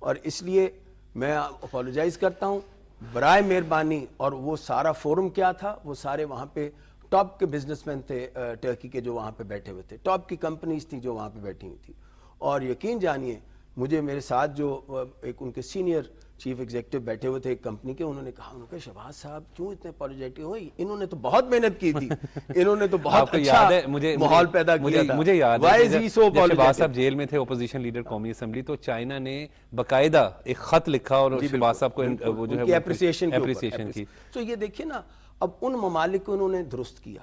اور اس لیے میں اپولوجائز کرتا ہوں برائے مہربانی. اور وہ سارا فورم کیا تھا, وہ سارے وہاں پہ ٹاپ کے بزنس مین تھے ٹرکی کے جو وہاں پہ بیٹھے ہوئے تھے, ٹاپ کی کمپنیز تھیں جو وہاں پہ بیٹھی ہوئی تھی. اور یقین جانیے مجھے میرے ساتھ جو ایک ان کے سینئر چیف ایگزیکٹو بیٹھے ہوئے تھے ایک کمپنی کے, انہوں نے کہا شہباز صاحب کیوں اتنے اپولوجیٹو ہوئی, انہوں نے تو بہت محنت کی تھی, انہوں نے تو بہت اچھا ماحول پیدا کیا تھا. مجھے یاد ہے جب شہباز صاحب جیل میں تھے اپوزیشن لیڈر قومی اسمبلی, تو چائنا نے باقاعدہ ایک خط لکھا اور شہباز صاحب کو وہ جو ہے اپریسیشن کی. تو یہ دیکھیے نا, اب ان ممالک کو انہوں نے درست کیا,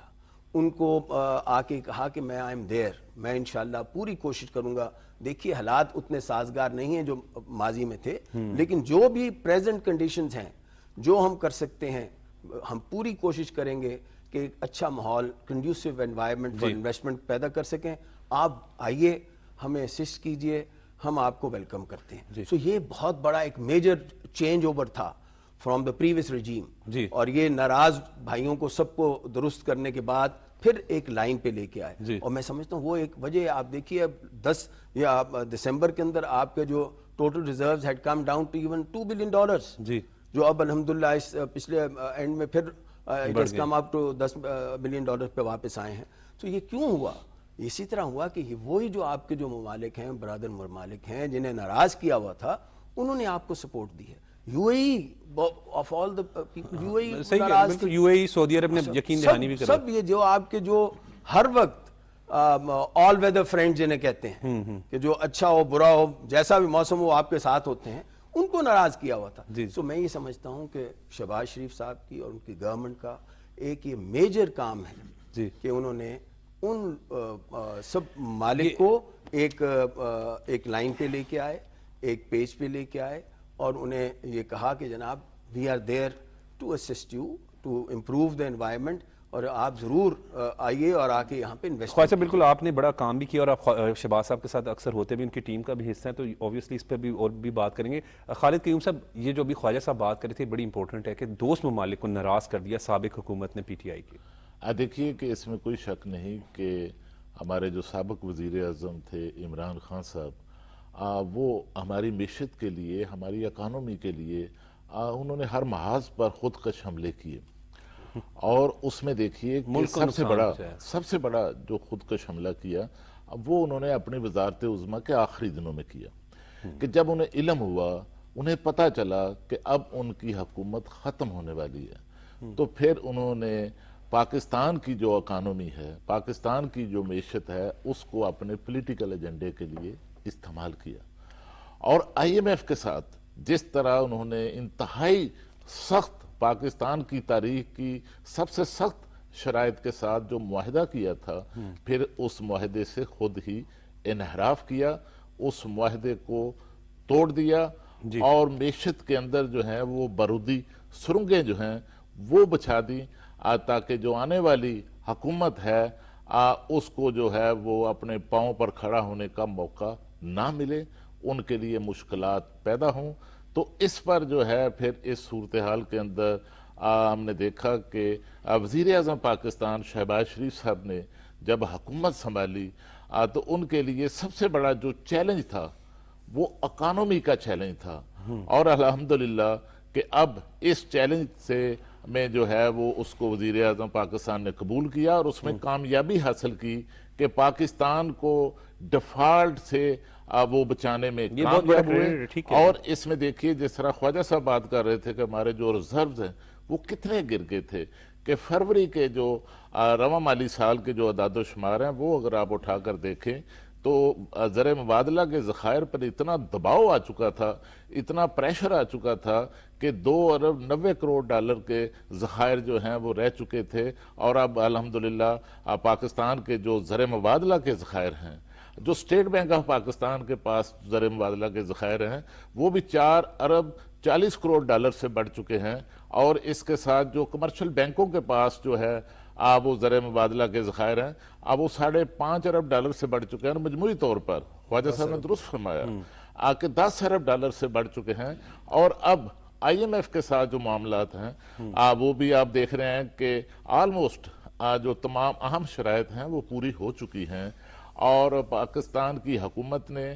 ان کو آ کے کہا کہ میں آئی ایم دیر, میں انشاءاللہ پوری کوشش کروں گا. دیکھیے حالات اتنے سازگار نہیں ہیں جو ماضی میں تھے, لیکن جو بھی پریزنٹ کنڈیشنز ہیں جو ہم کر سکتے ہیں ہم پوری کوشش کریں گے کہ ایک اچھا ماحول, کنڈیوسو انوائرمنٹ فار انویسٹمنٹ پیدا کر سکیں. آپ آئیے, ہمیں اسسٹ کیجئے, ہم آپ کو ویلکم کرتے ہیں. سو یہ بہت بڑا ایک میجر چینج اوور تھا فرام دا پریویس رجیم, اور یہ ناراض بھائیوں کو سب کو درست کرنے کے بعد پھر ایک لائن پہ لے کے آئے. اور میں سمجھتا ہوں وہ ایک وجہ, آپ دیکھیے اب 10 یا دسمبر کے اندر آپ کے جو total reserves had come down to even $2 billion, جو اب الحمدللہ اس پچھلے اینڈ میں پھر it has come up to $10 billion پہ واپس آئے ہیں. تو یہ کیوں ہوا؟ اسی طرح ہوا کہ وہی جو آپ کے جو ممالک ہیں, برادر ممالک ہیں جنہیں ناراض کیا ہوا تھا, انہوں نے آپ کو سپورٹ دی ہے. U A E of all the people, U A E, سعودی عرب نے یقین دہانی بھی کرا, سب یہ جو آپ کے جو ہر وقت آل ویدر فرینڈ جنہیں کہتے ہیں کہ جو اچھا ہو برا ہو جیسا بھی موسم ہو آپ کے ساتھ ہوتے ہیں, ان کو ناراض کیا ہوا تھا. سو میں یہ سمجھتا ہوں کہ شہباز شریف صاحب کی اور ان کی گورنمنٹ کا ایک یہ میجر کام ہے کہ انہوں نے ان سب مالک کو ایک لائن پہ لے کے آئے, ایک پیج پہ لے کے آئے, اور انہیں یہ کہا کہ جناب we are there to assist you to improve the environment, اور آپ ضرور آئیے اور آ کے یہاں پہ انویسٹ. خواجہ صاحب بالکل آپ نے بڑا کام بھی کیا, اور آپ شہباز صاحب کے ساتھ اکثر ہوتے بھی, ان کی ٹیم کا بھی حصہ ہے, تو اوبویسلی اس پہ بھی اور بھی بات کریں گے. خالد قیوم صاحب, یہ جو بھی خواجہ صاحب بات کر رہے تھے بڑی امپورٹنٹ ہے کہ دوست ممالک کو ناراض کر دیا سابق حکومت نے پی ٹی آئی کی. دیکھیے کہ اس میں کوئی شک نہیں کہ ہمارے جو سابق وزیر اعظم تھے عمران خان صاحب, وہ ہماری معیشت کے لیے, ہماری اکانومی کے لیے انہوں نے ہر محاذ پر خودکش حملے کیے, اور اس میں دیکھیے کہ سب سے بڑا جو خودکش حملہ کیا وہ انہوں نے اپنی وزارت عظمیٰ کے آخری دنوں میں کیا, کہ جب انہیں علم ہوا, انہیں پتہ چلا کہ اب ان کی حکومت ختم ہونے والی ہے, تو پھر انہوں نے پاکستان کی جو اکانومی ہے, پاکستان کی جو معیشت ہے, اس کو اپنے پولیٹیکل ایجنڈے کے لیے استعمال کیا. اور آئی ایم ایف کے ساتھ جس طرح انہوں نے انتہائی سخت, پاکستان کی تاریخ کی سب سے سخت شرائط کے ساتھ جو معاہدہ کیا تھا, پھر اس معاہدے سے خود ہی انحراف کیا, اس معاہدے کو توڑ دیا, اور معیشت کے اندر جو ہیں وہ بارودی سرنگیں جو ہیں وہ بچھا دی, تاکہ جو آنے والی حکومت ہے اس کو جو ہے وہ اپنے پاؤں پر کھڑا ہونے کا موقع نہ ملے, ان کے لیے مشکلات پیدا ہوں. تو اس پر جو ہے پھر اس صورتحال کے اندر ہم نے دیکھا کہ وزیر اعظم پاکستان شہباز شریف صاحب نے جب حکومت سنبھالی تو ان کے لیے سب سے بڑا جو چیلنج تھا وہ اکانومی کا چیلنج تھا, اور الحمدللہ کہ اب اس چیلنج سے میں جو ہے وہ اس کو وزیر اعظم پاکستان نے قبول کیا, اور اس میں کامیابی حاصل کی کہ پاکستان کو ڈیفالٹ سے وہ بچانے میں کامیاب ہوئے. اور اس میں دیکھیے جس طرح خواجہ صاحب بات کر رہے تھے کہ ہمارے جو ریزروز ہیں وہ کتنے گر گئے تھے, کہ فروری کے جو رواں مالی سال کے جو اعداد و شمار ہیں وہ اگر آپ اٹھا کر دیکھیں تو زر مبادلہ کے ذخائر پر اتنا دباؤ آ چکا تھا, اتنا پریشر آ چکا تھا کہ $2 ارب 90 کروڑ کے ذخائر جو ہیں وہ رہ چکے تھے. اور اب الحمدللہ پاکستان کے جو زر مبادلہ کے ذخائر ہیں, جو اسٹیٹ بینک آف پاکستان کے پاس زر مبادلہ کے ذخائر ہیں, وہ بھی $4 ارب 40 کروڑ سے بڑھ چکے ہیں. اور اس کے ساتھ جو کمرشل بینکوں کے پاس جو ہے وہ زر مبادلہ کے ذخائر ہیں, اب وہ $5.5 ارب سے بڑھ چکے ہیں, اور مجموعی طور پر خواجہ صاحب نے درست فرمایا کہ $10 ارب سے بڑھ چکے ہیں. اور اب آئی ایم ایف کے ساتھ جو معاملات ہیں وہ بھی آپ دیکھ رہے ہیں کہ آلموسٹ جو تمام اہم شرائط ہیں وہ پوری ہو چکی ہیں, اور پاکستان کی حکومت نے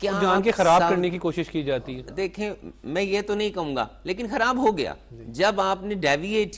کیا جان کے آپ خراب کرنے کی کوشش کی جاتی ہے. دیکھیں میں یہ تو نہیں کہوں گا لیکن خراب ہو گیا جب آپ نے ڈیویٹ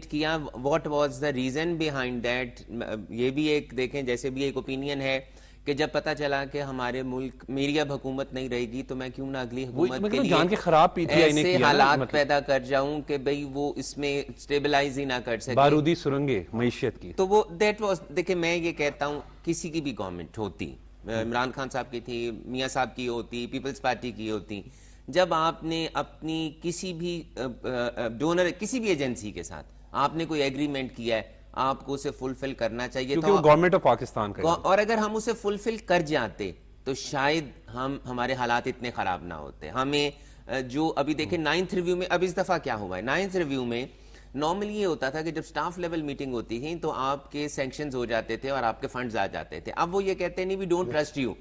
کیا what was the reason behind that. یہ بھی ایک دیکھیں جیسے بھی ایک اوپینین ہے کہ جب پتہ چلا کہ ہمارے ملک میری اب حکومت نہیں رہے گی تو میں کیوں نہ اگلی حکومت کے جان کے خراب لیے PTI نے ایسے کیا حالات پیدا کر جاؤں کہ بھئی وہ اس میں سٹیبلائز ہی نہ کر سکے, بارودی سرنگیں معیشت کی. تو وہ دیٹ واز. دیکھیں میں یہ کہتا ہوں کسی کی بھی گورنمنٹ ہوتی, عمران خان صاحب کی تھی, میاں صاحب کی ہوتی, پیپلز پارٹی کی ہوتی, جب آپ نے اپنی کسی بھی ڈونر کسی بھی ایجنسی کے ساتھ آپ نے کوئی ایگریمنٹ کیا ہے آپ کو اسے فلفل کرنا چاہیے کیونکہ وہ گورنمنٹ آف پاکستان کا اور اگر ہم اسے فلفل کر جاتے تو شاید ہمارے حالات اتنے خراب نہ ہوتے. ہمیں جو ابھی دیکھیں 9th ریویو میں اب اس دفعہ کیا ہوا ہے, 9th ریویو میں نارملی یہ ہوتا تھا کہ جب سٹاف لیول میٹنگ ہوتی تھی تو آپ کے سینکشنز ہو جاتے تھے اور آپ کے فنڈز آ جاتے تھے. اب وہ یہ کہتے ہیں نہیں وی ڈونٹ ٹرسٹ یو.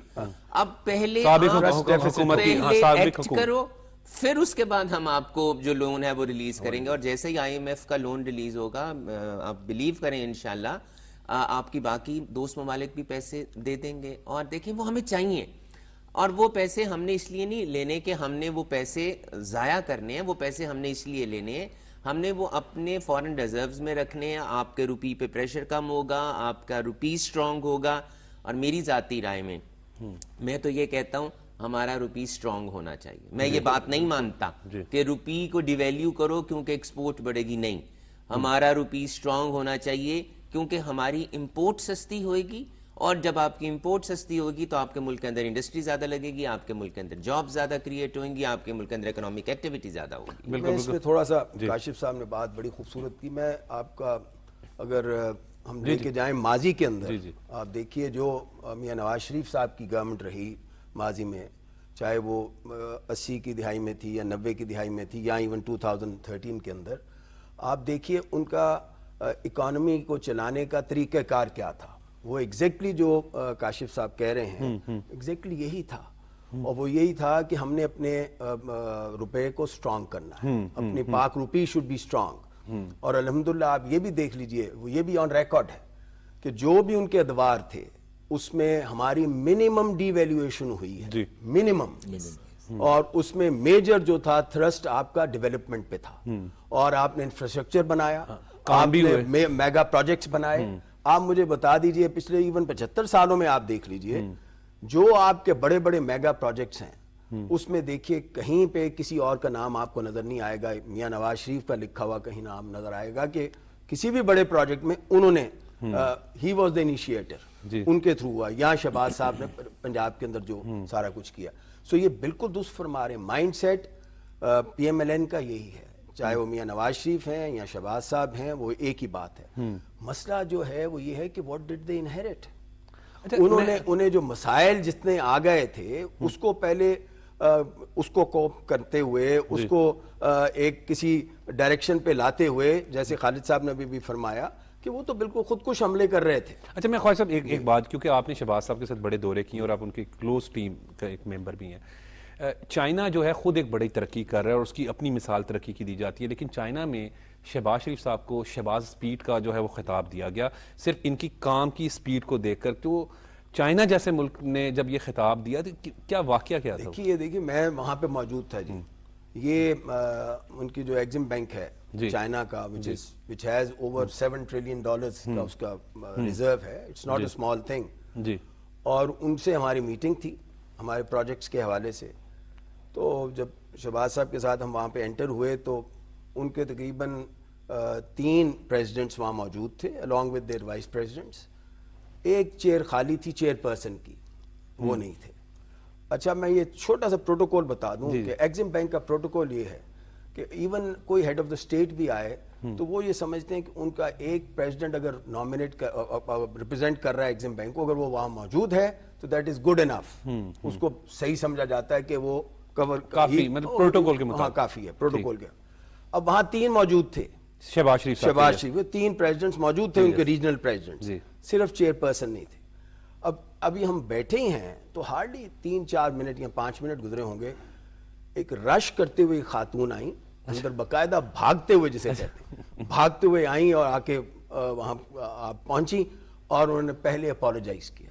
اب پہلے ایکٹ کرو پھر اس کے بعد ہم آپ کو جو لون ہے وہ ریلیز کریں گے, اور جیسے ہی IMF کا لون ریلیز ہوگا آپ بلیو کریں انشاءاللہ آپ کی باقی دوست ممالک بھی پیسے دے دیں گے. اور دیکھیں وہ ہمیں چاہیے, اور وہ پیسے ہم نے اس لیے نہیں لینے کہ ہم نے وہ پیسے ضائع کرنے ہیں, وہ پیسے ہم نے اس لیے لینے ہیں ہم نے وہ اپنے فورن ریزروز میں رکھنے ہیں. آپ کے روپی پہ پریشر کم ہوگا, آپ کا روپی سٹرونگ ہوگا. اور میری ذاتی رائے میں میں تو یہ کہتا ہوں ہمارا روپی سٹرونگ ہونا چاہیے. میں یہ بات نہیں مانتا کہ روپی کو ڈیویلیو کرو کیونکہ ایکسپورٹ بڑھے گی, نہیں. ہمارا روپی سٹرونگ ہونا چاہیے کیونکہ ہماری امپورٹ سستی ہوئے گی, اور جب آپ کی امپورٹ سستی ہوگی تو آپ کے ملک کے اندر انڈسٹری زیادہ لگے گی, آپ کے ملک کے اندر جاب زیادہ کریٹ ہوئیں گی, آپ کے ملک کے اندر اکنامک ایکٹیویٹی زیادہ ہوگی. میں اس میں تھوڑا سا کاشف صاحب نے بات بڑی خوبصورت کی. میں آپ کا اگر ہم لے کے جائیں ماضی کے اندر, آپ دیکھیے جو میاں نواز شریف صاحب کی گورنمنٹ رہی ماضی میں, چاہے وہ 80 کی دہائی میں تھی یا 90 کی دہائی میں تھی یا ایون 2013 کے اندر, آپ دیکھیے ان کا اکانومی کو چلانے کا طریقہ کار کیا تھا. وہ ایگزیکٹلی جو کاشف صاحب کہہ رہے ہیں ایگزیکٹلی یہی تھا, اور وہ یہی تھا کہ ہم نے اپنے روپے کو سٹرونگ کرنا ہے, اپنی پاک روپی شوڈ بی سٹرونگ. اور الحمدللہ آپ یہ بھی دیکھ لیجئے, وہ یہ بھی آن ریکارڈ ہے کہ جو بھی ان کے ادوار تھے اس میں ہماری منیمم ڈی ویلیویشن ہوئی ہے, منیمم. اور اس میں میجر جو تھا تھرسٹ آپ کا ڈیولپمنٹ پہ تھا, اور آپ نے انفراسٹرکچر بنایا, آپ نے میگا پروجیکٹس بنائے. آپ مجھے بتا دیجئے پچھلے ایون 75 سالوں میں آپ دیکھ لیجئے جو آپ کے بڑے بڑے میگا پروجیکٹس ہیں اس میں دیکھیے کہیں پہ کسی اور کا نام آپ کو نظر نہیں آئے گا, میاں نواز شریف کا لکھا ہوا کہیں نام نظر آئے گا کہ کسی بھی بڑے پروجیکٹ میں انہوں نے ہی واز دا انیشیٹر, ان کے تھرو ہوا. یا شہباز صاحب نے پنجاب کے اندر جو سارا کچھ کیا. سو یہ بالکل درست فرما رہے ہیں, مائنڈ سیٹ PMLN کا یہی ہے, چاہے وہ میاں نواز شریف ہیں یا شہباز صاحب ہیں, وہ ایک ہی بات ہے. مسئلہ جو ہے وہ یہ ہے کہ واٹ ڈڈ دے انہیرٹ. انہیں جو مسائل جتنے آ گئے تھے اس کو پہلے اس کو کوپ کرتے ہوئے, اس کو ایک کسی ڈائریکشن پہ لاتے ہوئے, جیسے خالد صاحب نے بھی فرمایا کہ وہ تو بالکل خودکش حملے کر رہے تھے. اچھا میں خواہش صاحب ایک بات, کیونکہ آپ نے شہباز صاحب کے ساتھ بڑے دورے کیے اور آپ ان کی کلوز ٹیم کا ایک ممبر بھی ہیں. چائنا جو ہے خود ایک بڑی ترقی کر رہا ہے اور اس کی اپنی مثال ترقی کی دی جاتی ہے, لیکن چائنا میں شہباز شریف صاحب کو شہباز سپیڈ کا جو ہے وہ خطاب دیا گیا صرف ان کی کام کی سپیڈ کو دیکھ کر. تو چائنا جیسے ملک نے جب یہ خطاب دیا تو کیا واقعہ کیا تھا؟ دیکھیے میں وہاں پہ موجود تھا جی. یہ ان کی جو ایگزم بینک ہے چائنا کا which has over $7 trillion کا اس کا ریزرو ہے, it's not a small thing. جی. اور ان سے ہماری میٹنگ تھی ہمارے پروجیکٹس کے حوالے سے. تو جب شہباز صاحب کے ساتھ ہم وہاں پہ انٹر ہوئے تو ان کے تقریباً 3 پریزیڈنٹس وہاں موجود تھے along with their vice presidents. ایک چیئر خالی تھی چیئر پرسن کی, وہ نہیں تھے. اچھا میں یہ چھوٹا سا پروٹوکول بتا دوں کہ ایگزم بینک کا پروٹوکول یہ ہے کہ ایون کوئی ہیڈ آف دا اسٹیٹ بھی آئے تو وہ یہ سمجھتے ہیں کہ ان کا ایک پریزیڈنٹ اگر نامنیٹ ریپرزینٹ کر رہا ہے ایگزم بینک کو, اگر وہ وہاں موجود ہے تو دیٹ از گڈ انف. اس کو صحیح سمجھا جاتا ہے کہ وہ کور کافی, مطلب پروٹوکول کے مطابق کافی ہے پروٹوکول کے. اب وہاں 3 موجود تھے, شہباز شریف 3 پریزیڈنٹس موجود تھے, ان کے ریجنل پریزیڈنٹس, صرف چیئر پرسن نہیں تھے. ابھی ہم بیٹھے ہی ہیں تو ہارڈلی 3-4 منٹ یا 5 منٹ گزرے ہوں گے, ایک رش کرتے ہوئے خاتون آئیں اندر, باقاعدہ بھاگتے ہوئے جسے کہتے ہیں, بھاگتے ہوئے آئیں اور آ کے وہاں پہنچی اور انہوں نے پہلے اپولوجائز کیا.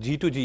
G2G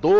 2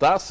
10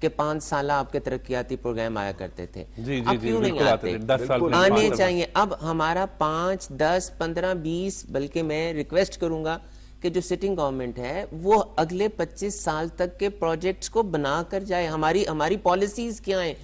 کہ 5 سالہ آپ کے ترقیاتی پروگرام آیا کرتے تھے. جی اب کیوں نہیں بالکل آتے؟ تھے 10 سال پہلے آنے چاہیے. اب ہمارا 5 10 15 20 بلکہ میں ریکویسٹ کروں گا کہ جو سٹنگ گورنمنٹ ہے وہ اگلے 25 سال تک کے پروجیکٹس کو بنا کر جائے. ہماری پالیسیز کیا ہیں؟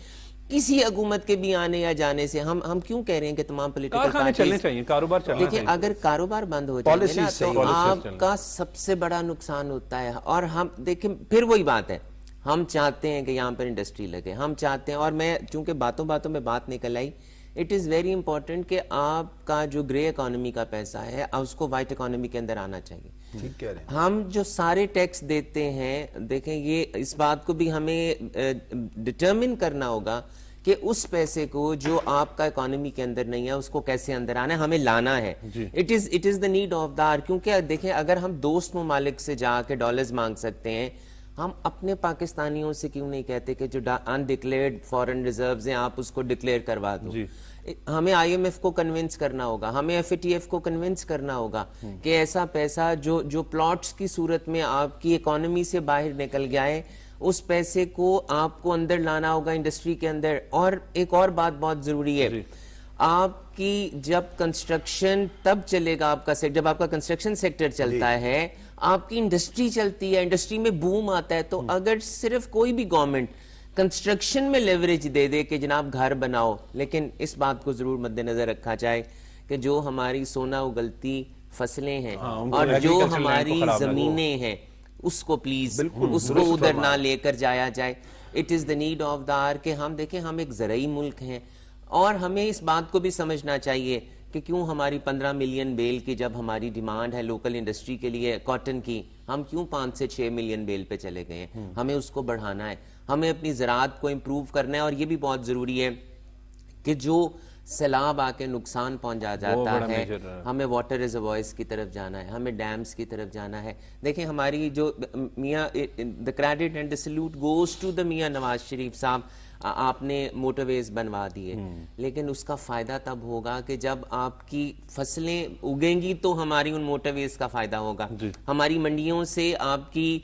کسی حکومت کے بھی آنے یا جانے سے ہم کیوں کہہ رہے ہیں کہ تمام پولیٹیکل کارخانے چلنے چاہیے, کاروبار چلنا دیکھیں چاہیے. اگر کاروبار بند ہو جائے گا تو آپ چلنا. کا سب سے بڑا نقصان ہوتا ہے. اور ہم دیکھیں پھر وہی بات ہے, ہم چاہتے ہیں کہ یہاں پر انڈسٹری لگے, ہم چاہتے ہیں, اور میں چونکہ باتوں باتوں میں بات نکل آئی, اٹ از ویری امپورٹنٹ کہ آپ کا جو گرے اکانومی کا پیسہ ہے اس کو وائٹ اکانومی کے اندر آنا چاہیے. ٹھیک کہہ رہے ہیں. ہم جو سارے ٹیکس دیتے ہیں, دیکھیں یہ اس بات کو بھی ہمیں ڈٹرمن کرنا ہوگا کہ اس پیسے کو جو آپ کا اکانومی کے اندر نہیں ہے اس کو کیسے اندر آنا ہے, ہمیں لانا ہے. It is the need of the hour. کیونکہ دیکھیں اگر ہم دوست ممالک سے جا کے ڈالرز مانگ سکتے ہیں, ہم اپنے پاکستانیوں سے کیوں نہیں کہتے کہ جو انڈکلیئرڈ فارن ریزروز ہیں آپ اس کو ڈکلیئر کروا دو. ہمیں آئی ایم ایف کو کنونس کرنا ہوگا, ہمیں ایف اے ٹی ایف کو کنونس کرنا ہوگا کہ ایسا پیسہ جو پلاٹس کی صورت میں آپ کی اکانومی سے باہر نکل گیا ہے, اس پیسے کو آپ کو اندر لانا ہوگا انڈسٹری کے اندر. اور ایک اور بات بہت ضروری ہے, آپ کی جب کنسٹرکشن تب چلے گا, آپ کا جب آپ کا کنسٹرکشن سیکٹر چلتا ہے آپ کی انڈسٹری چلتی ہے, انڈسٹری میں بوم آتا ہے. تو اگر صرف کوئی بھی گورنمنٹ کنسٹرکشن میں لیوریج دے دے کہ جناب گھر بناؤ, لیکن اس بات کو ضرور مد نظر رکھا جائے کہ جو ہماری سونا اگلتی فصلیں ہیں اور جو ہماری زمینیں ہیں اس کو پلیز اس کو ادھر نہ لے کر جایا جائے. It is the need of the hour کہ ہم دیکھیں ہم ایک زرعی ملک ہیں, اور ہمیں اس بات کو بھی سمجھنا چاہیے کہ کیوں ہماری 15 ملین بیل کی جب ہماری ڈیمانڈ ہے لوکل انڈسٹری کے لیے کاٹن کی, ہم کیوں 5 سے 6 ملین بیل پہ چلے گئے ہیں. ہمیں اس کو بڑھانا ہے, ہمیں اپنی زراعت کو امپروو کرنا ہے. اور یہ بھی بہت ضروری ہے کہ جو سیلاب آ کے نقصان پہنچا جاتا ہے, ہمیں واٹر ریزروائرز کی طرف جانا ہے, ہمیں ڈیمز کی طرف جانا ہے. دیکھیں ہماری جو میاں the credit and the salute goes to the Mian Nawaz شریف صاحب, آپ نے موٹر ویز بنوا دیے, لیکن اس کا فائدہ تب ہوگا کہ جب آپ کی فصلیں اگیں گی تو ہماری ان موٹر ویز کا فائدہ ہوگا, ہماری منڈیوں سے آپ کی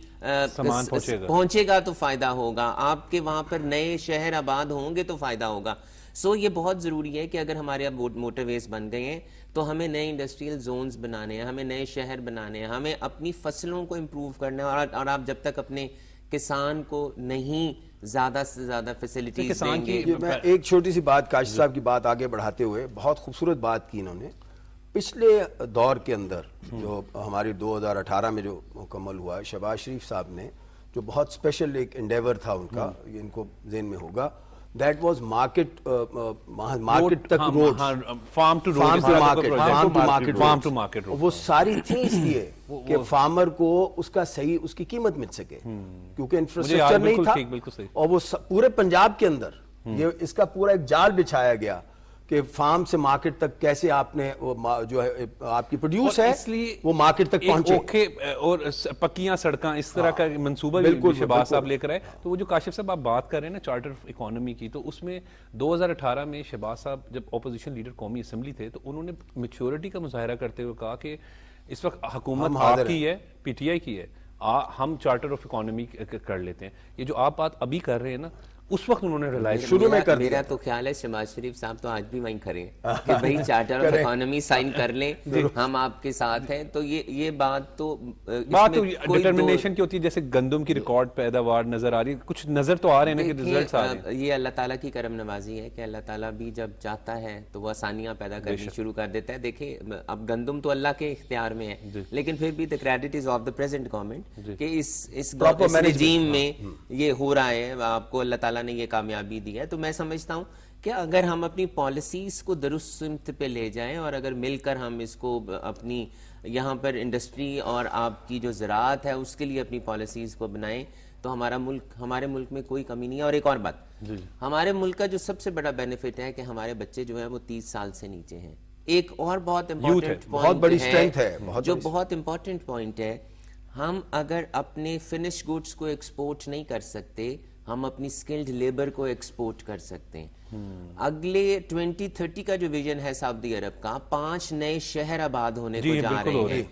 پہنچے گا تو فائدہ ہوگا, آپ کے وہاں پر نئے شہر آباد ہوں گے تو فائدہ ہوگا. سو یہ بہت ضروری ہے کہ اگر ہمارے اب موٹر ویز بن گئے ہیں تو ہمیں نئے انڈسٹریل زونز بنانے ہیں, ہمیں نئے شہر بنانے ہیں, ہمیں اپنی فصلوں کو امپروو کرنا ہے. اور آپ جب تک اپنے کسان کو نہیں زیادہ سے زیادہ فیسلٹیز دیں گے. میں ایک چھوٹی سی بات کاشف صاحب کی بات آگے بڑھاتے ہوئے, بہت خوبصورت بات کی انہوں نے. پچھلے دور کے اندر جو ہماری 2018 میں جو مکمل ہوا, شہباز شریف صاحب نے جو بہت اسپیشل ایک انڈیور تھا ان کا, یہ ان کو ذہن میں ہوگا, دیٹ واز مارکیٹ تک روڈ, فارم ٹو مارکیٹ. وہ ساری تھی اس لیے کہ فارمر کو اس کا صحیح اس کی قیمت مل سکے, کیونکہ انفراسٹرکچر نہیں تھا. اور وہ پورے پنجاب کے اندر یہ اس کا پورا ایک جال بچھایا گیا کہ فارم سے مارکیٹ تک کیسے آپ نے جو ہے آپ کی پروڈیوس ہے وہ مارکیٹ تک پہنچے, اور پکیاں سڑکاں اس طرح کا منصوبہ بھی شہباز صاحب لے کر آئے. تو وہ جو کاشف صاحب آپ بات کر رہے ہیں نا چارٹر آف اکانومی کی, تو اس میں 2018 میں شہباز صاحب جب اپوزیشن لیڈر قومی اسمبلی تھے تو انہوں نے میچورٹی کا مظاہرہ کرتے ہوئے کہا کہ اس وقت حکومت آپ کی ہے, پی ٹی آئی کی ہے, ہم چارٹر آف اکانومی کر لیتے ہیں. یہ جو آپ بات ابھی کر رہے ہیں نا, اس وقت انہوں نے ریلائز شروع میں کر دیا. میرا تو خیال ہے شہباز شریف صاحب تو آج بھی وہیں کھڑے ہیں کہ بھائی چارٹر آف اکانومی سائن کر لیں, ہم آپ کے ساتھ ہیں. تو یہ بات تو ڈٹرمنیشن کی ہوتی ہے. جیسے گندم کی ریکارڈ پیداوار نظر آ رہی ہے, کچھ نظر تو آ رہے ہیں کہ ریزلٹس آ رہے ہیں. یہ اللہ تعالیٰ کی کرم نوازی ہے کہ اللہ تعالیٰ بھی جب چاہتا ہے تو وہ آسانیاں پیدا کرنی شروع کر دیتا ہے. دیکھیں اب گندم تو اللہ کے اختیار میں ہے, لیکن پھر بھی the credit is of the present government کہ اس رجیم میں یہ ہو رہا ہے, آپ کو اللہ تعالیٰ نے یہ کامیابی دی ہے. تو میں سمجھتا ہوں کہ اگر ہم اپنی پالیسیز کو درست سمت پہ لے جائیں اور اگر مل کر ہم اس کو اپنی یہاں پر انڈسٹری اور آپ کی جو زراعت ہے اس کے لیے اپنی پالیسیز کو بنائیں تو ہمارے ملک میں کوئی کمی نہیں ہے. اور ایک اور بات, ہمارے ملک کا جو سب سے بڑا بینیفٹ ہے کہ ہمارے بچے جو ہیں وہ 30 سال سے نیچے ہیں. ایک اور بہت امپورٹنٹ پوائنٹ ہے, جو بہت امپورٹنٹ پوائنٹ ہے, ہم اگر اپنے فنش گوڈز کو ایکسپورٹ نہیں کر سکتے, ہم اپنی سکلڈ لیبر کو ایکسپورٹ کر سکتے ہیں. اگلے 2030 کا جو ویژن ہے سعودی عرب کا, 5 نئے شہر آباد ہونے کو جا رہے ہیں.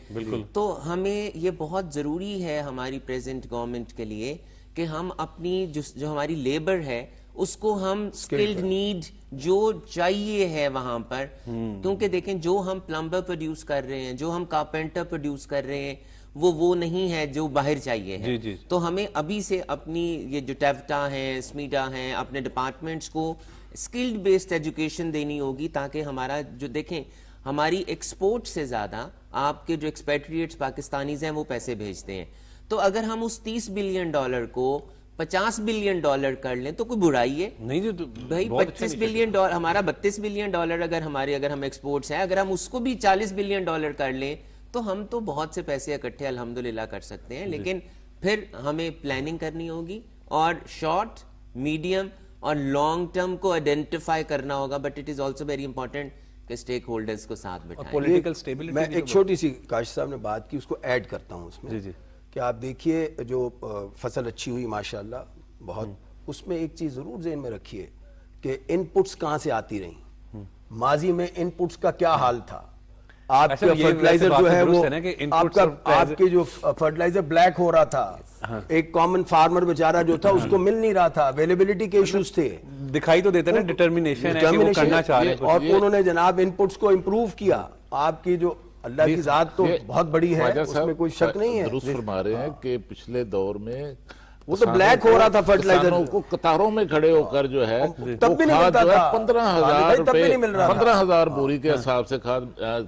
تو ہمیں یہ بہت ضروری ہے ہماری پریزنٹ گورنمنٹ کے لیے کہ ہم اپنی جو ہماری لیبر ہے اس کو ہم اسکلڈ نیڈ جو چاہیے ہے وہاں پر، کیونکہ دیکھیں جو ہم پلمبر پروڈیوس کر رہے ہیں، جو ہم کارپینٹر پروڈیوس کر رہے ہیں، وہ نہیں ہے جو باہر چاہیے ہے. تو ہمیں ابھی سے اپنی یہ جو ٹیفٹا ہیں، اسمیڈا ہیں، اپنے ڈپارٹمنٹس کو اسکلڈ بیسڈ ایجوکیشن دینی ہوگی، تاکہ ہمارا جو دیکھیں ہماری ایکسپورٹ سے زیادہ آپ کے جو ایکسپیٹریٹس پاکستانیز ہیں وہ پیسے بھیجتے ہیں. تو اگر ہم اس $30 بلین کو $50 بلین کر لیں تو کوئی برائی ہے نہیں جو بھائی. $25 بلین ہمارا $32 بلین اگر ہم ایکسپورٹس ہیں، اگر ہم اس کو بھی $40 بلین کر لیں تو ہم تو بہت سے پیسے اکٹھے الحمدللہ کر سکتے ہیں. لیکن پھر ہمیں پلاننگ کرنی ہوگی اور شارٹ، میڈیم اور لانگ ٹرم کو آئیڈینٹیفائی کرنا ہوگا. But it is also very important کہ اسٹیک ہولڈرز کو ساتھ بٹھائیں. پولیٹیکل اسٹیبلٹی میں ایک چھوٹی سی کاشف صاحب نے بات کی اس کو ایڈ کرتا ہوں اس میں کہ آپ دیکھیے جو فصل اچھی ہوئی ماشاءاللہ بہت، اس میں ایک چیز ضرور ذہن میں رکھیے کہ ان پٹس کہاں سے آتی رہیں. ماضی میں ان پٹس کا کیا حال تھا. آپ کا فرٹیلائزر جو ہے وہ آپ کے جو فرٹیلائزر بلیک ہو رہا تھا، ایک کامن فارمر بیچارہ جو تھا اس کو مل نہیں رہا تھا، اویلیبلٹی کے ایشوز تھے. دکھائی تو دیتا ہے نا ڈٹرمینیشن ہے کہ وہ کرنا چاہ رہے ہیں اور انہوں نے جناب ان پٹس کو امپروو کیا. آپ کی جو اللہ کی ذات تو بہت بڑی ہے، اس میں کوئی شک نہیں ہے. درست فرما رہے ہیں کہ پچھلے دور میں وہ تو بلیک ہو رہا تھا فرٹیلائزر کو قطاروں میں کھڑے ہو کر جو ہے تب بھی نہیں ملتا تھا. 15,000 بوری کے حساب سے کھاد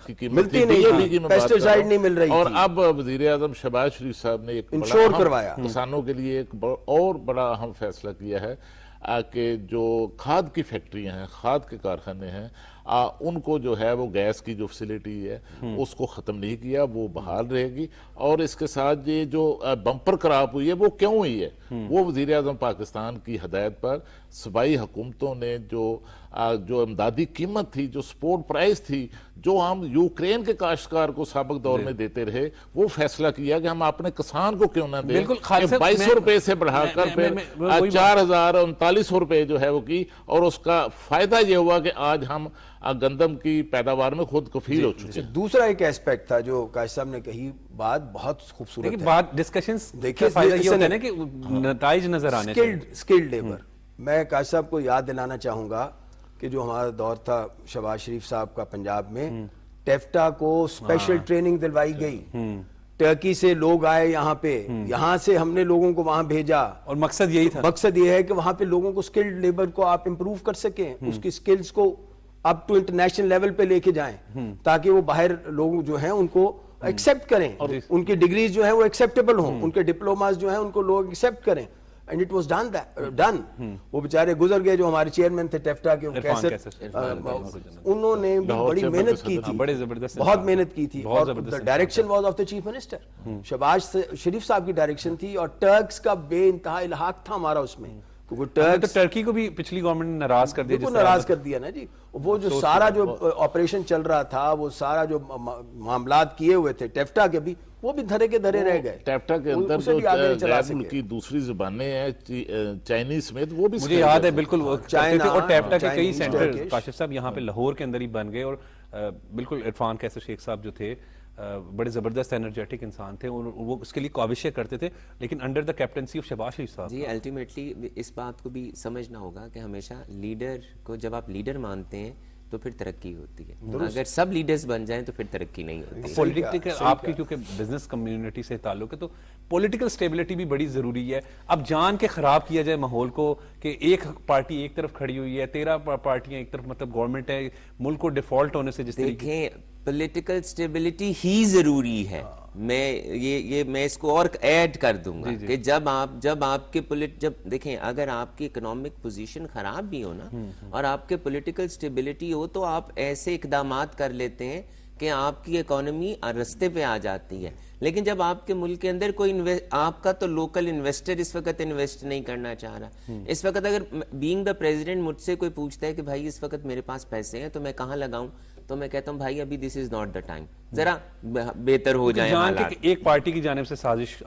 کی قیمت ملتی نہیں تھی، پیسٹیسائیڈ نہیں مل رہی تھی. اور اب وزیر اعظم شہباز شریف صاحب نے ایک انشور کروایا کسانوں کے لیے ایک اور بڑا اہم فیصلہ کیا ہے کہ جو کھاد کی فیکٹریاں ہیں، کھاد کے کارخانے ہیں، ان کو جو ہے وہ گیس کی جو فیسلٹی ہے اس کو ختم نہیں کیا، وہ بحال رہے گی. اور اس کے ساتھ یہ جو بمپر کراپ ہوئی ہے وہ کیوں ہوئی ہے، وہ وزیر اعظم پاکستان کی ہدایت پر صوبائی حکومتوں نے جو امدادی قیمت تھی، جو سپورٹ پرائز تھی، جو ہم یوکرین کے کاشتکار کو سابق دور میں دیتے رہے، وہ فیصلہ کیا کہ ہم اپنے کسان کو کیوں نہ دیں. 2200 روپے سے بڑھا کر پھر 4,039 روپے جو ہے وہ کی. اور اس کا فائدہ یہ ہوا کہ آج ہم گندم کی پیداوار میں خود کفیل ہو چکے. دوسرا ایک ایسپیکٹ تھا جو کاشف صاحب نے کہی، بات بہت خوبصورت ہے. بات ڈسکشنز کا فائدہ یہ ہوتا ہے نا کہ نتائج نظر آنے چاہیے. Skilled labour. میں کاشف صاحب کو یاد دلانا چاہوں گا کہ جو ہمارا دور تھا شہباز شریف صاحب کا پنجاب میں، ٹیفٹا کو اسپیشل ٹریننگ دلوائی گئی. ٹرکی سے لوگ آئے یہاں پہ، یہاں سے ہم نے لوگوں کو وہاں بھیجا اور مقصد یہی تھا. مقصد یہ ہے کہ وہاں پہ لوگوں کو سکلڈ لیبر کو آپ امپروو کر سکیں، اس کی سکلز کو اپ ٹو انٹرنیشنل لیول پہ لے کے جائیں تاکہ وہ باہر لوگ جو ہیں ان کو ایکسیپٹ کریں، ان کی ڈگریز جو ہیں وہ ایکسیپٹیبل ہوں، ان کے ڈپلوماز جو ہیں ان کو لوگ ایکسیپٹ کریں. And it was done. وہ بیچارے گزر گئے جو ہمارے چیئرمین تھے ٹیفٹا کے، انہوں نے بڑی محنت کی تھی، بہت محنت کی تھی. اور direction was of the chief minister. Shahbaz Sharif صاحب کی ڈائریکشن تھی اور ٹرکس کا بے انتہا الحاق تھا ہمارا اس میں. ٹرکی کو بھی پچھلی گورنمنٹ نے ناراض کر دیا. ناراض کر دیا نا جی. وہ جو سارا جو آپریشن چل رہا تھا، وہ سارا جو معاملات کیے ہوئے تھے ٹیفٹا کے بھی، وہ بھی دھرے کے دھرے رہ گئے. ٹیفٹا کے اندر جو غیر ملکی دوسری زبانیں ہیں چائنیز سمیت، وہ بھی مجھے یاد ہے بالکل. اور ٹیفٹا کے کئی سینٹر کاشف صاحب یہاں پہ لاہور کے اندر ہی بن گئے. اور بالکل عرفان کیسر شیخ صاحب جو تھے بڑے زبردست انرجیٹک انسان تھے، وہ اس کے لیے کاوشیں کرتے تھے، لیکن under the captaincy of Shahbaz Sharif صاحب. جی الٹیمیٹلی اس بات کو بھی سمجھنا ہوگا کہ ہمیشہ لیڈر کو جب آپ لیڈر مانتے ہیں تو پھر ترقی ہوتی ہے. اگر سب لیڈرز بن جائیں تو پھر ترقی نہیں ہوتی. پولیٹیکل آپ کی کیونکہ بزنس کمیونٹی سے تعلق ہے تو پولیٹیکل سٹیبلٹی بھی بڑی ضروری ہے. اب جان کے خراب کیا جائے ماحول کو کہ ایک پارٹی ایک طرف کھڑی ہوئی ہے، 13 پارٹیاں ایک طرف، مطلب گورنمنٹ ہے، ملک کو ڈیفالٹ ہونے سے جس طریقے. دیکھیں پولیٹیکل سٹیبلٹی ہی ضروری ہے. میں اس کو اور ایڈ کر دوں گا کہ جب آپ کے جب دیکھیں اگر آپ کی اکنامک پوزیشن خراب بھی ہو نا اور آپ کے پولیٹیکل سٹیبلٹی ہو تو آپ ایسے اقدامات کر لیتے ہیں کہ آپ کی اکانومی رستے پہ آ جاتی ہے. لیکن جب آپ کے ملک کے اندر کوئی آپ کا تو لوکل انویسٹر اس وقت انویسٹ نہیں کرنا چاہ رہا، اس وقت اگر بینگ دا پریزیڈنٹ مجھ سے کوئی پوچھتا ہے کہ بھائی اس وقت میرے پاس پیسے ہیں تو میں کہاں لگاؤں، تو میں کہتا ہوں بھائی ابھی دس از ناٹ دا ٹائم، ذرا بہتر ہو جائے حالات. ایک پارٹی کی جانب سے سازش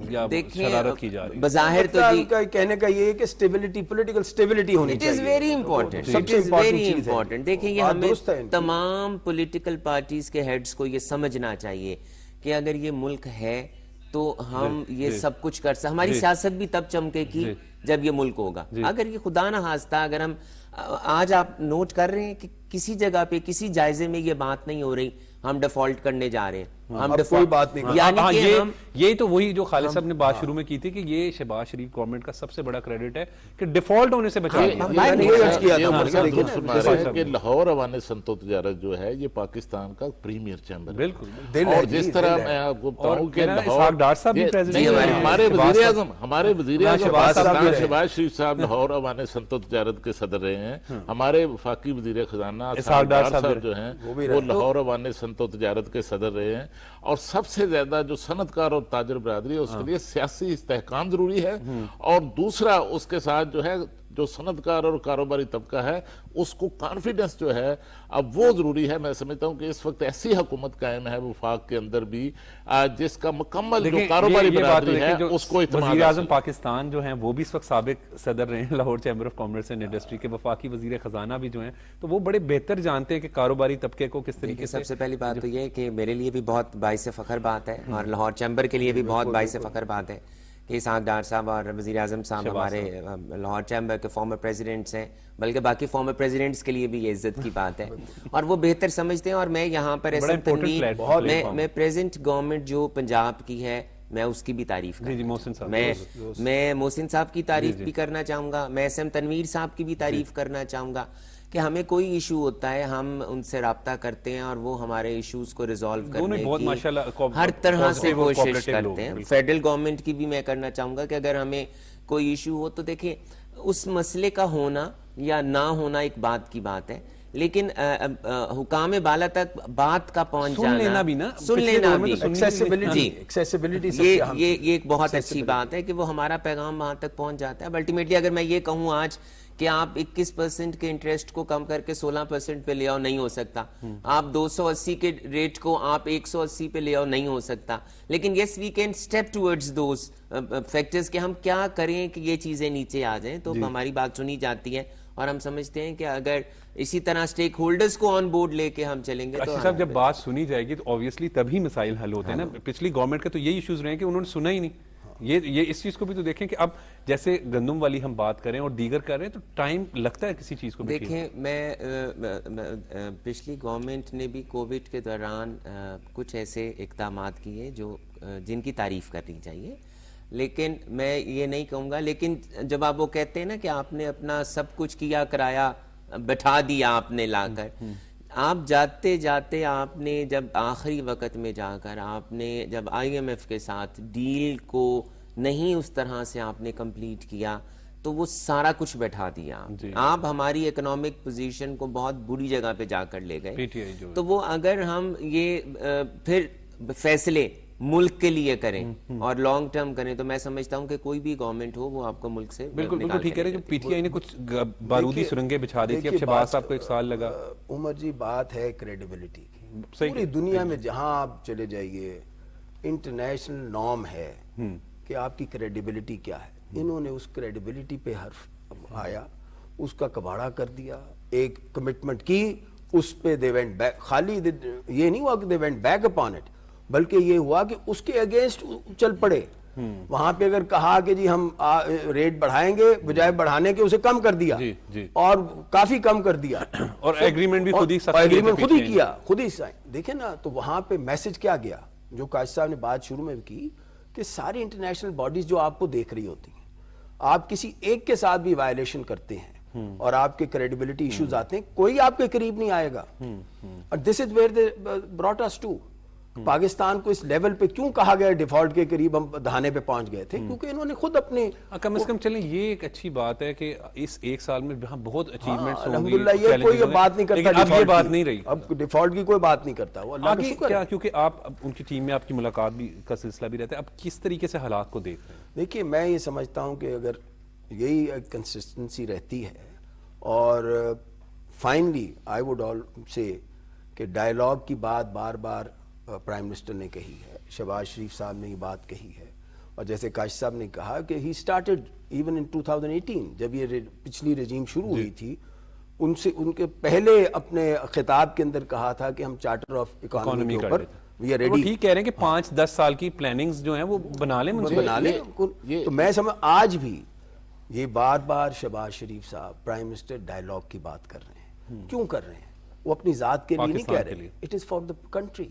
یا شرارت کی جا رہی ہے. بظاہر تو جی کہنے کا یہ ہے کہ اسٹیبلٹی، پولیٹیکل اسٹیبلٹی ہونی چاہیے. It is very important, it is very important. دیکھیں یہ ہمیں تمام پولیٹیکل پارٹیز کے ہیڈز کو یہ سمجھنا چاہیے کہ اگر یہ ملک ہے تو ہم یہ سب کچھ کر سکتے. ہماری سیاست بھی تب چمکے گی جب یہ ملک ہوگا. اگر یہ خدا نہ خواستہ اگر ہم آج آپ نوٹ کر رہے ہیں کہ کسی جگہ پہ کسی جائزے میں یہ بات نہیں ہو رہی ہم ڈیفالٹ کرنے جا رہے ہیں, ہم کوئی بات نہیں. یعنی کہ ہم یہ تو وہی جو خالد صاحب نے بات شروع میں کی تھی کہ یہ شہباز شریف گورنمنٹ کا سب سے بڑا کریڈٹ ہے کہ ڈیفالٹ ہونے سے بچا کہ لاہور عوام صنعت و تجارت جو ہے یہ پاکستان کا پریمیئر چیمبر ہے. بالکل. اور جس طرح میں آپ کو بتاؤں کہ ہمارے وزیر اعظم شہباز شریف صاحب لاہور عوام صنعت و تجارت کے صدر رہے ہیں. ہمارے وفاقی وزیر خزانہ اسحاق ڈار صاحب جو ہیں وہ لاہور عوام صنعت و تجارت کے صدر رہے ہیں. اور سب سے زیادہ جو صنعت کار اور تاجر برادری ہے اس کے لیے سیاسی استحکام ضروری ہے, اور دوسرا اس کے ساتھ جو ہے جو صنعت کار اور کاروباری طبقہ ہے اس کو کانفیڈنس جو ہے اب وہ ضروری ہے. میں سمجھتا ہوں کہ اس وقت ایسی حکومت قائم ہے وفاق کے اندر بھی جس کا مکمل جو کاروباری برادری ہے اس کو اعتماد. وزیر اعظم پاکستان جو ہیں وہ بھی اس وقت سابق صدر رہے ہیں Lahore chamber of commerce and industry کے. وفاقی وزیر خزانہ بھی جو ہیں تو وہ بڑے بہتر جانتے ہیں کہ کاروباری طبقے کو کس طریقے سے. سب سے پہلی بات تو یہ ہے کہ میرے لیے بھی بہت باعث فخر بات ہے اور لاہور چیمبر کے لیے بھی بہت باعث فخر بات ہے کہ اسحاق ڈار صاحب اور وزیر اعظم صاحب ہمارے لاہور چیمبر کے فارمر پریزیڈنٹس ہیں, بلکہ باقی فارمر پریزیڈنٹس کے لیے بھی یہ عزت کی بات ہے اور وہ بہتر سمجھتے ہیں. اور میں یہاں پر میں پریزنٹ گورنمنٹ جو پنجاب کی ہے میں اس کی بھی تعریف کروں. میں محسن صاحب کی تعریف بھی کرنا چاہوں گا, میں SM تنویر صاحب کی بھی تعریف کرنا چاہوں گا کہ ہمیں کوئی ایشو ہوتا ہے ہم ان سے رابطہ کرتے ہیں اور وہ ہمارے ایشوز کو ریزالو کرنے کی ہر طرح سے کوشش کرتے ہیں. فیڈرل گورنمنٹ کی بھی میں کرنا چاہوں گا کہ اگر ہمیں کوئی ایشو ہو تو دیکھیں اس مسئلے کا ہونا یا نہ ہونا ایک بات کی بات ہے, لیکن حکام بالا تک بات کا پہنچ جانا سن لینا بھی یہ ایک بہت اچھی بات ہے کہ وہ ہمارا پیغام وہاں تک پہنچ جاتا ہے. الٹیمیٹلی اگر میں یہ کہوں آج کہ آپ 21% کے انٹرسٹ کو کم کر کے 16% پہ لے آؤ نہیں ہو سکتا, آپ 280 کے ریٹ کو آپ 180 پہ لے آؤ نہیں ہو سکتا, لیکن yes we can step towards those factors کہ ہم کیا کریں کہ یہ چیزیں نیچے آ جائیں. تو ہماری بات سنی جاتی ہے اور ہم سمجھتے ہیں کہ اگر اسی طرح سٹیک ہولڈرز کو آن بورڈ لے کے ہم چلیں گے تو صاحب جب بات سنی جائے گی تو obviously تبھی مسائل حل ہوتے ہیں نا. پچھلی گورنمنٹ کے تو یہی ایشوز رہے ہیں کہ انہوں نے سنا ہی نہیں. یہ اس چیز کو بھی تو دیکھیں کہ اب جیسے گندم والی ہم بات کریں اور دیگر کر رہے ہیں تو ٹائم لگتا ہے کسی چیز کو. دیکھیں میں پچھلی گورنمنٹ نے بھی کووڈ کے دوران کچھ ایسے اقدامات کیے جو جن کی تعریف کرنی چاہیے, لیکن میں یہ نہیں کہوں گا. لیکن جب آپ وہ کہتے ہیں نا کہ آپ نے اپنا سب کچھ کیا کرایا بٹھا دیا آپ نے لا کر, آپ جاتے جاتے آپ نے جب آخری وقت میں جا کر آپ نے جب IMF کے ساتھ ڈیل کو نہیں اس طرح سے آپ نے کمپلیٹ کیا تو وہ سارا کچھ بیٹھا دیا. آپ ہماری اکنامک پوزیشن کو بہت بری جگہ پہ جا کر لے گئے. تو وہ اگر ہم یہ پھر فیصلے ملک کے لیے کریں اور لانگ ٹرم کریں تو میں سمجھتا ہوں کہ کوئی بھی گورنمنٹ ہو وہ آپ کو ملک سے بالکل ٹھیک کہہ رہے ہیں. جو PTI نے کچھ بارودی سرنگیں بچھا دی تھی, اب شہباز صاحب کو 1 سال لگا. عمر جی بات ہے کریڈیبلٹی کی. پوری دنیا میں جہاں آپ چلے جائیے انٹرنیشنل نارم ہے کہ آپ کی کریڈیبلٹی کیا ہے. انہوں نے اس کریڈیبلٹی پہ حرف آیا, اس کا کباڑا کر دیا, ایک کمٹمنٹ کی اس پہ دے وینٹ بیک. خالی یہ نہیں ہوا کہ they went back upon it, بلکہ یہ ہوا کہ اس کے اگینسٹ چل پڑے. وہاں پہ اگر کہا کہ جی ہم ریٹ بڑھائیں گے بجائے بڑھانے کے اسے کم کر دیا اور کافی کم کر دیا اور ایگریمنٹ بھی خود ہی کیا, خود ہی سائن. دیکھیں نا تو وہاں پہ میسج کیا گیا جو قائد صاحب نے بات شروع میں کی کہ ساری انٹرنیشنل باڈیز جو آپ کو دیکھ رہی ہوتی ہیں, آپ کسی ایک کے ساتھ بھی وائلیشن کرتے ہیں اور آپ کے کریڈیبلٹی ایشوز آتے ہیں, کوئی آپ کے قریب نہیں آئے گا. اور this is where they brought us to. Pakistan کو اس لیول پہ کیوں کہا گیا ڈیفالٹ کے قریب ہم دہانے پہ پہنچ گئے تھے, کیونکہ انہوں نے خود اپنے کم از کم چلیں یہ ایک اچھی بات ہے کہ اس 1 سال میں بہت اچیومنٹس ہوں گی. الحمدللہ یہ کوئی بات نہیں کرتا, اب یہ بات نہیں رہی, اب ڈیفالٹ کی کوئی بات نہیں کرتا. وہ اللہ کا شکر ہے کیونکہ آپ ان کی ٹیم میں آپ کی ملاقات بھی کا سلسلہ بھی رہتا ہے. اب کس طریقے سے حالات کو دیکھ رہے ہیں؟ دیکھیے میں یہ سمجھتا ہوں کہ اگر یہی کنسسٹنسی رہتی ہے اور فائنلی آئی ووڈ آل سے کہ ڈائلاگ کی بات بار بار پرائم منسٹر نے کہی ہے, شہباز شریف صاحب نے یہ بات کہی ہے, اور جیسے کاشف صاحب نے کہا کہ ہی سٹارٹڈ ایون ان 2018 جب یہ پچھلی رجیم شروع ہوئی تھی, ان کے پہلے اپنے خطاب کے اندر کہا تھا کہ ہم چارٹر آف اکانومی کے اوپر we are وہ ready. ٹھیک کہہ رہے ہیں کہ 5-10 سال کی پلاننگز جو ہیں وہ بنا لیں منصوبہ. بنا لیں. تو میں سمجھ آج بھی یہ بار بار شہباز شریف صاحب پرائم منسٹر ڈائیلاگ کی بات کر رہے ہیں. کیوں کر رہے ہیں؟ وہ اپنی ذات کے لیے نہیں کہہ رہے. It is for the country.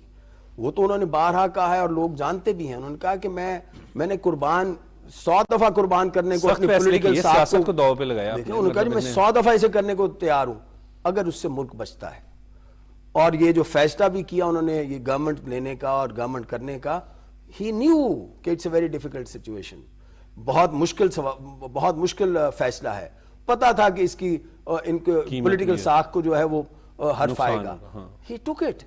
وہ تو انہوں نے بارہا کہا ہے اور لوگ جانتے بھی ہیں. انہوں نے کہا کہ میں نے قربان 100 دفعہ قربان کرنے کو اپنی پولیٹیکل سیاست کو داؤ پہ لگایا. انہوں نے کہا میں 100 دفعہ اسے کرنے کو تیار ہوں اگر اس سے ملک بچتا ہے. اور یہ جو فیصلہ بھی کیا انہوں نے یہ گورنمنٹ لینے کا اور گورنمنٹ کرنے کا, he knew that it's a very difficult situation. بہت مشکل فیصلہ ہے. پتا تھا کہ اس کی ان کو پولیٹیکل ساکھ کو جو ہے وہ حرف آئے گا. ہی ٹوک اٹ.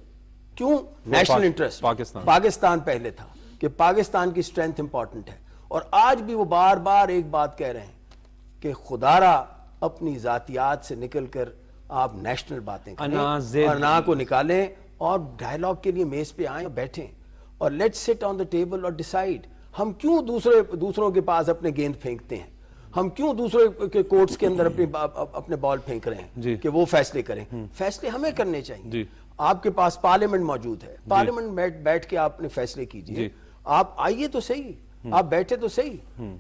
کیوں؟ National interest. پاکستان پہلے تھا کہ پاکستان کی اسٹرینتھ امپورٹنٹ ہے. اور آج بھی وہ بار بار ایک بات کہہ رہے ہیں کہ خدارا اپنی ذاتیات سے نکل کر آپ نیشنل باتیں کریں, انا کو نکالیں اور ڈائیلاگ کے لیے میز پہ آئیں, بیٹھیں اور لیٹس سٹ آن دا ٹیبل اور ڈیسائیڈ. ہم کیوں دوسروں کے پاس اپنے گیند پھینکتے ہیں؟ ہم کیوں دوسرے کے کورٹس کے اندر اپنے بال پھینک رہے ہیں کہ وہ فیصلے کریں؟ فیصلے ہمیں کرنے چاہیے. آپ کے پاس پارلیمنٹ موجود ہے, پارلیمنٹ میں بیٹھ کے آپ نے فیصلے کیجئے. آپ آئیے تو صحیح, آپ بیٹھے تو صحیح.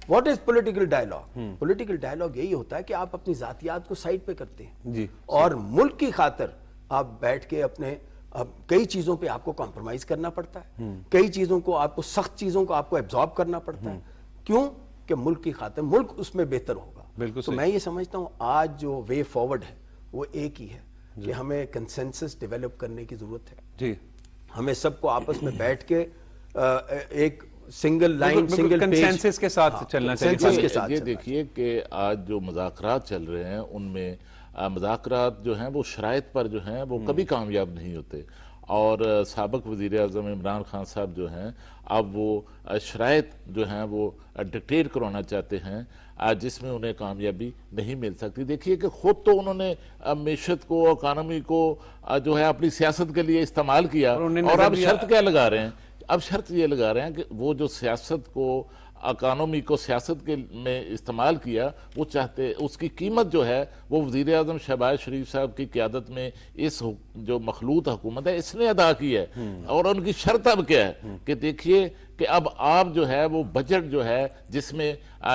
What is political dialogue? Political dialogue یہی ہوتا ہے کہ آپ اپنی ذاتیات کو سائڈ پہ کرتے ہیں اور ملک کی خاطر آپ بیٹھ کے اپنے کئی چیزوں پہ آپ کو کمپرومائز کرنا پڑتا ہے, کئی چیزوں کو آپ کو, سخت چیزوں کو آپ کو ایبزارب کرنا پڑتا ہے. کیوں؟ کہ ملک کی خاطر, ملک اس میں بہتر ہوگا. تو میں یہ سمجھتا ہوں آج جو وے فارورڈ ہے وہ ایک ہی ہے کہ ہمیں کنسنسس ڈیولپ کرنے کی ضرورت ہے. ہمیں سب کو آپس میں بیٹھ کے ایک سنگل لائن, سنگل کنسنسس کے ساتھ چلنا چاہیے. یہ دیکھیے کہ آج جو مذاکرات چل رہے ہیں ان میں مذاکرات جو ہیں وہ شرائط پر جو ہیں وہ کبھی کامیاب نہیں ہوتے. اور سابق وزیر اعظم عمران خان صاحب جو ہیں اب وہ شرائط جو ہیں وہ ڈکٹیٹ کروانا چاہتے ہیں جس میں انہیں کامیابی نہیں مل سکتی. دیکھیے کہ خود تو انہوں نے معیشت کو, اکانومی کو جو ہے اپنی سیاست کے لیے استعمال کیا اور اب شرط کیا لگا رہے ہیں؟ اب شرط یہ لگا رہے ہیں کہ وہ جو سیاست کو, اکانومی کو سیاست کے میں استعمال کیا, وہ چاہتے اس کی قیمت جو ہے وہ وزیر اعظم شہباز شریف صاحب کی قیادت میں اس جو مخلوط حکومت ہے اس نے ادا کی ہے. اور ان کی شرط اب کیا ہے کہ دیکھیے کہ اب آپ جو ہے وہ بجٹ جو ہے جس میں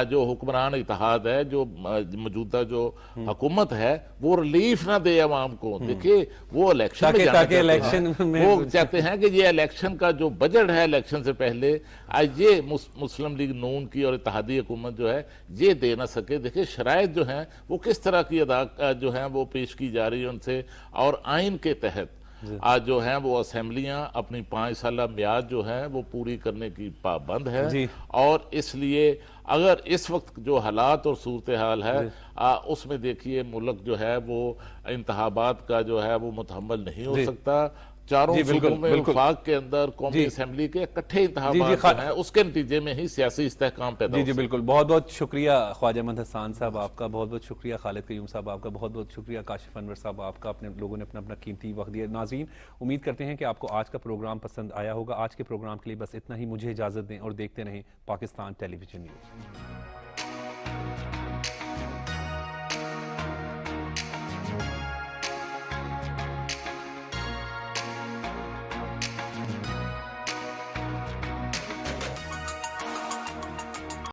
جو حکمران اتحاد ہے, جو موجودہ جو حکومت ہے, وہ ریلیف نہ دے عوام کو. دیکھیے وہ الیکشن میں جانا چاہتے ہیں, وہ چاہتے ہیں کہ یہ الیکشن کا جو بجٹ ہے الیکشن سے پہلے یہ مسلم لیگ نون کی اور اتحادی حکومت جو ہے یہ دے نہ سکے. دیکھیے شرائط جو ہیں وہ کس طرح کی جو ہیں وہ پیش کی جا رہی ہے ان سے, اور آئین کے تحت آج جو ہیں وہ اسمبلیاں اپنی 5 سالہ میعاد جو ہے وہ پوری کرنے کی پابند ہے. اور اس لیے اگر اس وقت جو حالات اور صورتحال ہے اس میں دیکھیے ملک جو ہے وہ انتخابات کا جو ہے وہ متحمل نہیں ہو سکتا. چاروں صوبوں میں وفاق کے اندر قومی اسمبلی کے اکٹھے انتخابات ہیں, اس کے نتیجے میں ہی سیاسی استحکام پیدا ہو. جی بالکل. بہت بہت شکریہ خواجہ احمد حسان صاحب آپ کا, بہت بہت شکریہ خالد قیوم صاحب آپ کا, بہت بہت شکریہ کاشف انور صاحب آپ کا. اپنے لوگوں نے اپنا قیمتی وقت دیا. ناظرین امید کرتے ہیں کہ آپ کو آج کا پروگرام پسند آیا ہوگا. آج کے پروگرام کے لیے بس اتنا ہی. مجھے اجازت دیں اور دیکھتے رہیں پاکستان ٹیلی ویژن نیوز.